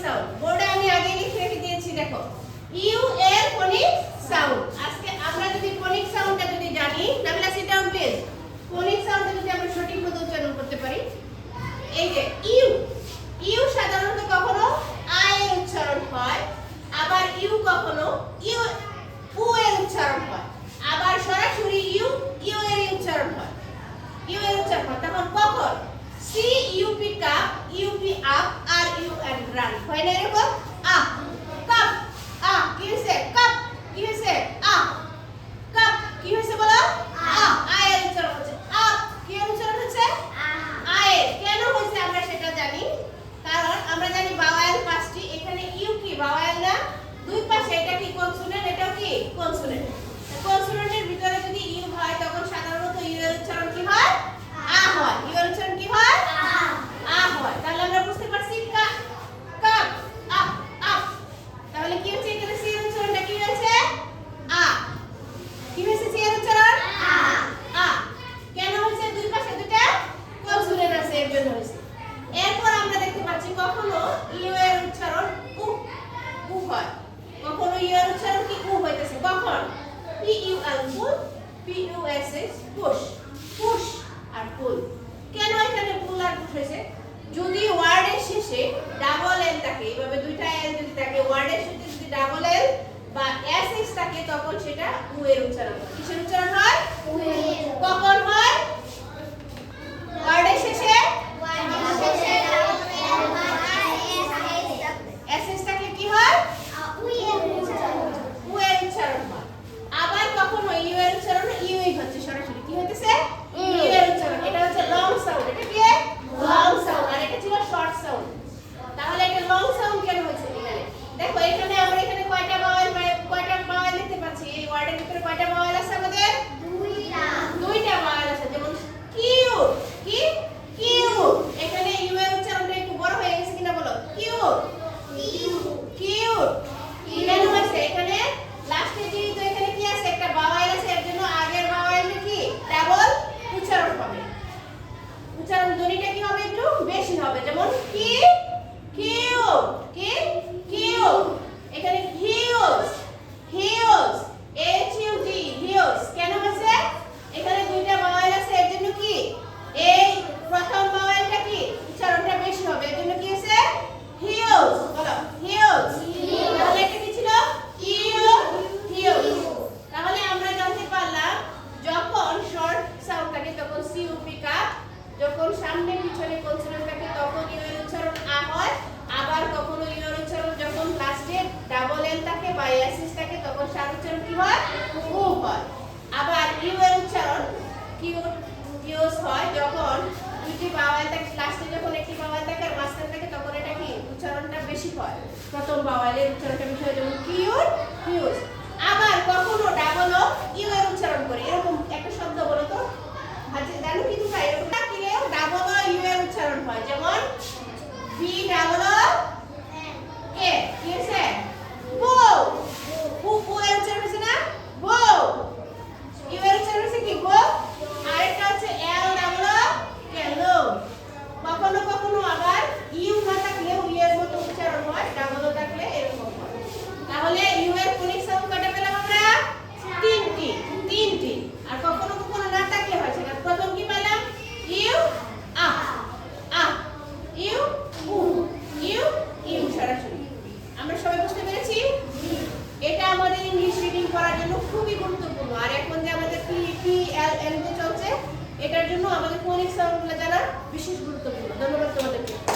sound বোর্ডে আমি আগে লিখে রেখে দিয়েছি দেখো ইউ এর ফনিক সাউন্ড আজকে আমরা যদি ফনিক সাউন্ডটা যদি জানি নাবিলা সিট ডাউন প্লিজ ফনিক সাউন্ডটা যদি আমরা সঠিকভাবে উচ্চারণ করতে পারি এই যে ইউ ইউ সাধারণত কখনো আই এর উচ্চারণ হয় আবার ইউ কখনো ইউ উ এর উচ্চারণ হয় আবার সরাসরি ইউ ইউ এর উচ্চারণ হয় ইউ এর উচ্চারণ হয় তখন কখন C U P cup U P up R U N run হয় না এরকম আ কাপ আ কি হইছে কাপ কি হইছে আ কাপ কি হইছে বলো আ আ এর উচ্চারণ হচ্ছে আপ কি এর উচ্চারণ হচ্ছে আ এর কেন হইছে আমরা সেটা জানি কারণ আমরা জানি ভাওয়েল পাঁচটি এখানে ইউ কি ভাওয়েল না দুই পাশে এটা কি কনসোনেন্ট এটাও কি কনসোনেন্ট কনসোনেন্টের ভিতরে যদি ইউ হয় তখন সাধারণত ইউ এর উচ্চারণ কি হয় আ হয় ইউ এর উচ্চারণ কি হয় আ হয় তাহলে আমরা বুঝতে পারছি কাপ আপ আপ তাহলে কি হচ্ছে এখানে সি এর উচ্চারণটা কি হয়েছে আ কি হয়েছে সি এর উচ্চারণ আ কেন হয়েছে দুই পাশে দুটো কনসোনেন্ট আছে এর জন্য হয়েছে এরপর আমরা দেখতে পাচ্ছি কখনো ইউ এর উচ্চারণ উ উ হয় কখনো ইউ এর উচ্চারণ কি উ হইতেছে কখন P U L pull P U S S push push আর পুল কেন এখানে পুল আর পুশ হয়েছে যদি ওয়ার্ডের শেষে ডাবল এল থাকে এইভাবে দুইটা এল যদি থাকে ওয়ার্ডের শেষে যদি ডাবল এল বা এস এস থাকে তখন সেটা উ এর উচ্চারণ হয় কিসের উচ্চারণ হয় উ এর কখন হয় ওয়ার্ডের শেষে এস এস থাকলে কি হয় উ এর উচ্চারণ হয় আবার কখনো ইউ এর উচ্চারণ ইউই হচ্ছে সরাসরি কি হইতেছে ইউ এর উচ্চারণ এটা হচ্ছে লং সাউন্ড এটা কি লং সাউন্ড আর এটা ছিল শর্ট সাউন্ড তাহলে এটা লং সাউন্ড কেন হয়েছে এখানে দেখো এখানে আমরা এখানে কয়টা ভাওয়েল দেখতে পাচ্ছি এই ওয়ার্ডের ভিতরে কয়টা ভাওয়েল আছে আমাদের দুইটা ভাওয়েল আছে যেমন কিউ কি কিউ এখানে ইউ এর উচ্চারণটা একটু বড় হয়ে গেছে কিনা বলো কিউ কিউ কেন হয়েছে এখানে লাস্টে যেহেতু এখানে কি আছে একটা ভাওয়েল আছে এর জন্য আগের ভাওয়েলটা কি ডাবল উচ্চারণ হবে উচ্চারণ ধ্বনিটা কি হবে একটু বেশি হবে যেমন কি কিউ কি কিউ এখানে huge huge H U D huge কেন হয়েছে এখানে দুইটা ভাওয়েল আছে এর জন্য কি এই প্রথম ভাওয়েলটা কি উচ্চারণটা বেশি হবে এর জন্য কি হয়েছে হিউজ বলো হিউজ তাহলে এটা কি ছিল ইউ হিউজ তাহলে আমরা জানতে পারলাম যখন শর্ট সাউন্ড থাকে তখন সি উ পি কাপ যখন সামনে পিছনে কনসোনেন্ট থাকে তখন ইউ এর উচ্চারণ আ হয় আবার কখনো ইউ এর উচ্চারণ যখন লাস্টে ডাবল এল থাকে বা এস এস থাকে তখন সার উচ্চারণ কি হয় উ হয় আবার ইউ এর উচ্চারণ কিউস হয় যখন দুইটি ভাওয়েল থাকে লাস্টে যখন একটি ভাওয়েল থাকে আর মাঝখানে থাকে তখন এটা কি উচ্চারণটা বেশি হয় প্রথম ভাওয়েলের উচ্চারণটা বেশি হয় যেমন কিউর কিউস আবার কখনো ডাবল ও ইউ এর উচ্চারণ করে এরকম একটা শব্দ বলো তো জানো কি তোমরা এরকম দিলেও ডাবল ও ইউ এর উচ্চারণ হয় যেমন বি ডাবল ও কে কি আছে বউ উ এর উচ্চারণ হচ্ছে না বউ ইউ এর উচ্চারণ হচ্ছে কি বউ আরেকটা হচ্ছে এল ডাবল ও কেলো কখনো কখনো আবার ইউ না থাকলেও ইউ এর মতো উচ্চারণ হয় ডাবল ও থাকলে এরকম হয় তাহলে ইউ এর ফনিক সাউন্ড কয়টা পেলাম আমরা তিনটি আর কখনো কখনো না থাকলে হয় সেটা প্রথম কি পেলাম ইউ আ আ ইউ উ ইউ ইউ সরাসরি আমরা সবাই বুঝতে পেরেছি এটা আমাদের ইংলিশ রিডিং করার জন্য খুবই গুরুত্বপূর্ণ আর এখন যে আমাদের পি এল এল চলছে এটার জন্য আমাদের ফনিক সাউন্ডগুলো জানা বিশেষ গুরুত্বপূর্ণ ধন্যবাদ তোমাদেরকে